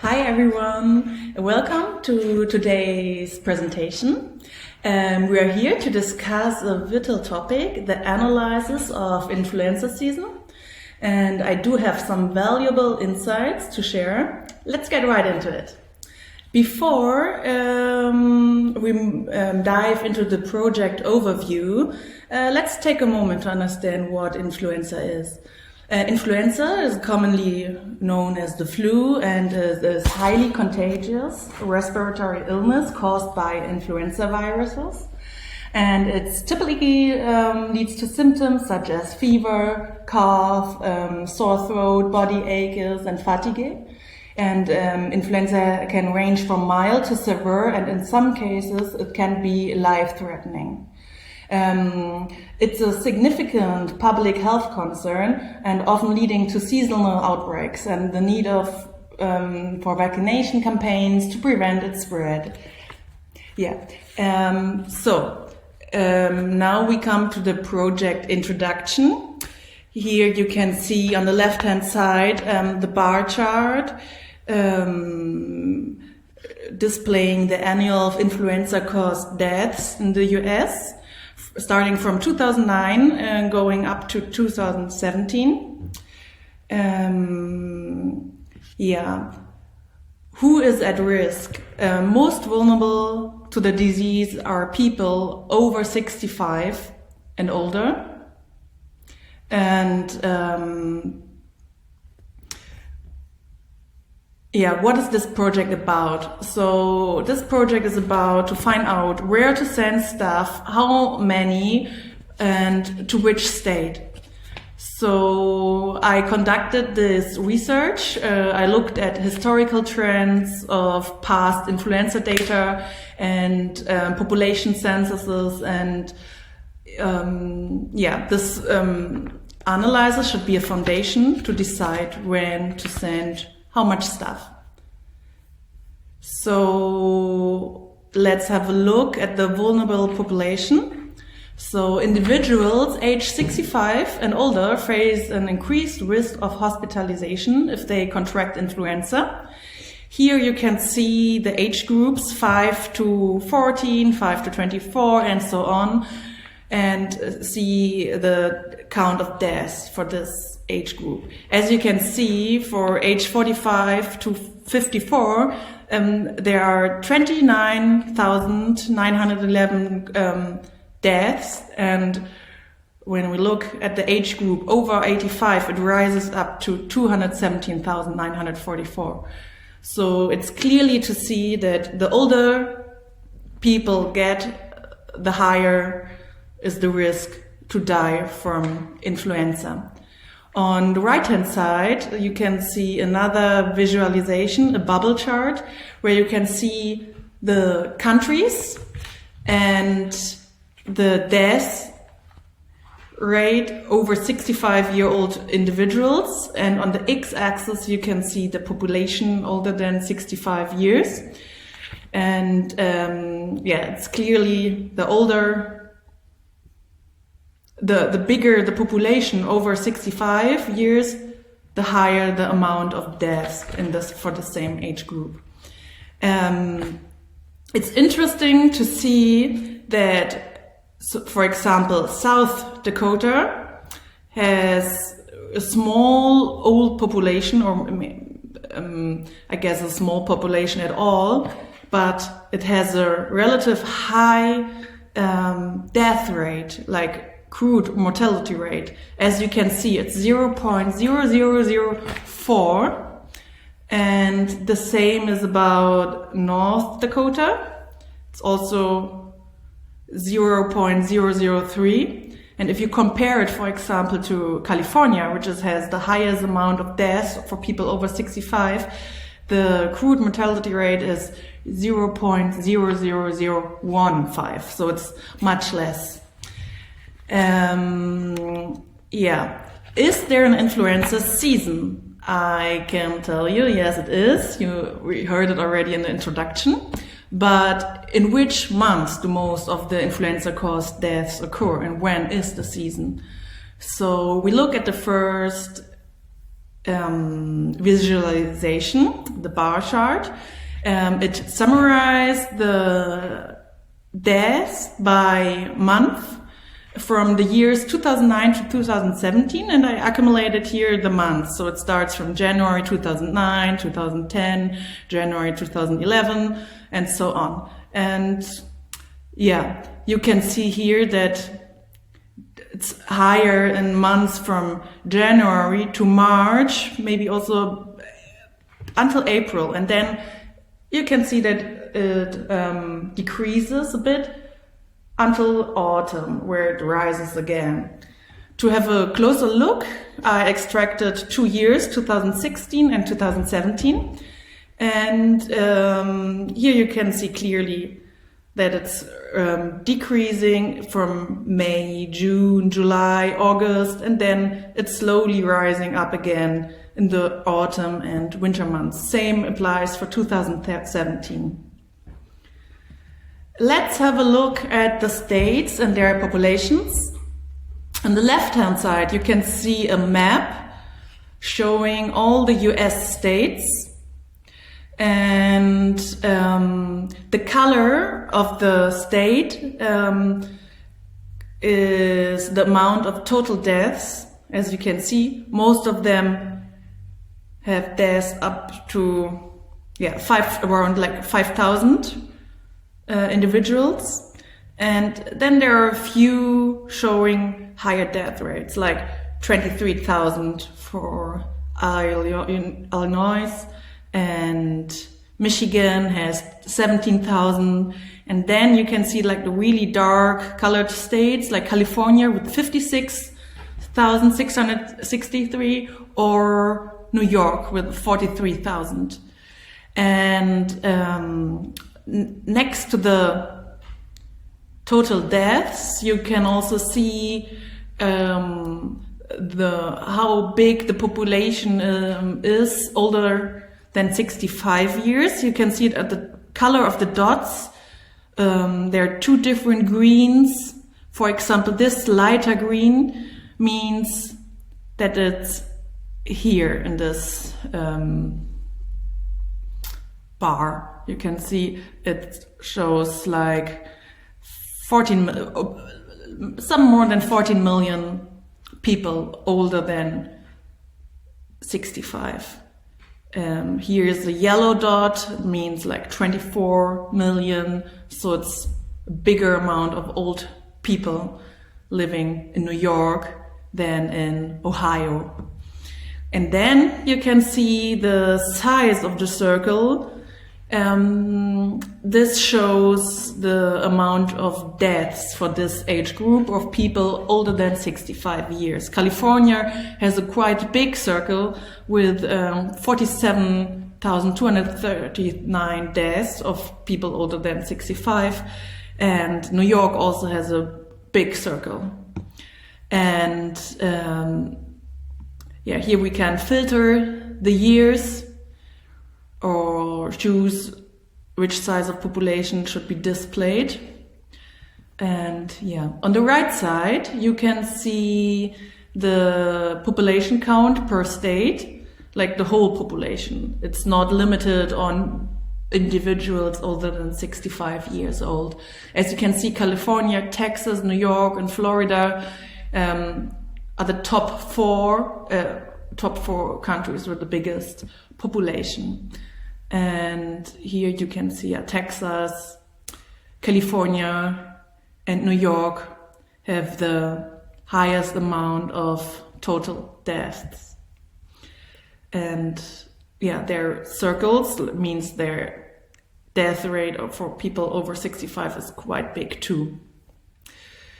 Hi everyone, welcome to today's presentation. We are here to discuss a vital topic, the analysis of influenza season. And I do have some valuable insights to share. Let's get right into it. Before we dive into the project overview, let's take a moment to understand what influenza is. Influenza is commonly known as the flu and is highly contagious respiratory illness caused by influenza viruses. And it typically leads to symptoms such as fever, cough, sore throat, body aches, and fatigue. And influenza can range from mild to severe, and in some cases it can be life-threatening. It's a significant public health concern and often leading to seasonal outbreaks and the need for vaccination campaigns to prevent its spread. Now we come to the project introduction. Here you can see on the left-hand side the bar chart displaying the annual influenza-caused deaths in the US. Starting from 2009 and going up to 2017. Who is at risk? Most vulnerable to the disease are people over 65 and older. And what is this project about? So this project is about to find out where to send staff, how many, and to which state. So I conducted this research. I looked at historical trends of past influenza data and population censuses, and this analyzer should be a foundation to decide when to send how much staff. So let's have a look at the vulnerable population. So individuals aged 65 and older face an increased risk of hospitalization if they contract influenza. Here you can see the age groups 5 to 14, 5 to 24, and so on, and see the count of deaths for this age group. As you can see, for age 45 to 54, there are 29,911 deaths, and when we look at the age group over 85, it rises up to 217,944. So it's clearly to see that the older people get, the higher is the risk to die from influenza. On the right-hand side, you can see another visualization, a bubble chart, where you can see the countries and the death rate over 65-year-old individuals. And on the x-axis, you can see the population older than 65 years. And it's clearly the older, the bigger the population over 65 years, the higher the amount of deaths for the same age group. It's interesting to see that, for example, South Dakota has a small old population, or I guess a small population at all, but it has a relative high death rate, like crude mortality rate. As you can see, it's 0.0004, and the same is about North Dakota. It's also 0.003. And if you compare it, for example, to California, which has the highest amount of deaths for people over 65, the crude mortality rate is 0.00015. So it's much less. Is there an influenza season? I can tell you, yes, it is. We heard it already in the introduction. But in which months do most of the influenza-caused deaths occur, and when is the season? So we look at the first visualization, the bar chart. It summarized the deaths by month from the years 2009 to 2017, and I accumulated here the months. So it starts from January 2009, 2010, January 2011, and so on. And yeah, you can see here that it's higher in months from January to March, maybe also until April. And then you can see that it decreases a bit until autumn, where it rises again. To have a closer look, I extracted 2 years, 2016 and 2017. And here you can see clearly that it's decreasing from May, June, July, August, and then it's slowly rising up again in the autumn and winter months. Same applies for 2017. Let's have a look at the states and their populations. On the left-hand side, you can see a map showing all the US states. And the color of the state is the amount of total deaths. As you can see, most of them have deaths up to around like 5,000 individuals. And then there are a few showing higher death rates, like 23,000 for Illinois, and Michigan has 17,000. And then you can see like the really dark colored states like California with 56,663, or New York with 43,000. And next to the total deaths, you can also see how big the population is older than 65 years. You can see it at the color of the dots. There are two different greens. For example, this lighter green means that it's here in this bar. You can see it shows like some more than 14 million people older than 65. Here is the yellow dot, it means like 24 million. So it's a bigger amount of old people living in New York than in Ohio. And then you can see the size of the circle. This shows the amount of deaths for this age group of people older than 65 years. California has a quite big circle with 47,239 deaths of people older than 65. And New York also has a big circle. And here we can filter the years or choose which size of population should be displayed. And on the right side, you can see the population count per state, like the whole population. It's not limited on individuals older than 65 years old. As you can see, California, Texas, New York, and Florida are the top four countries with the biggest population. And here you can see Texas, California, and New York have the highest amount of total deaths. And their circles means their death rate for people over 65 is quite big too.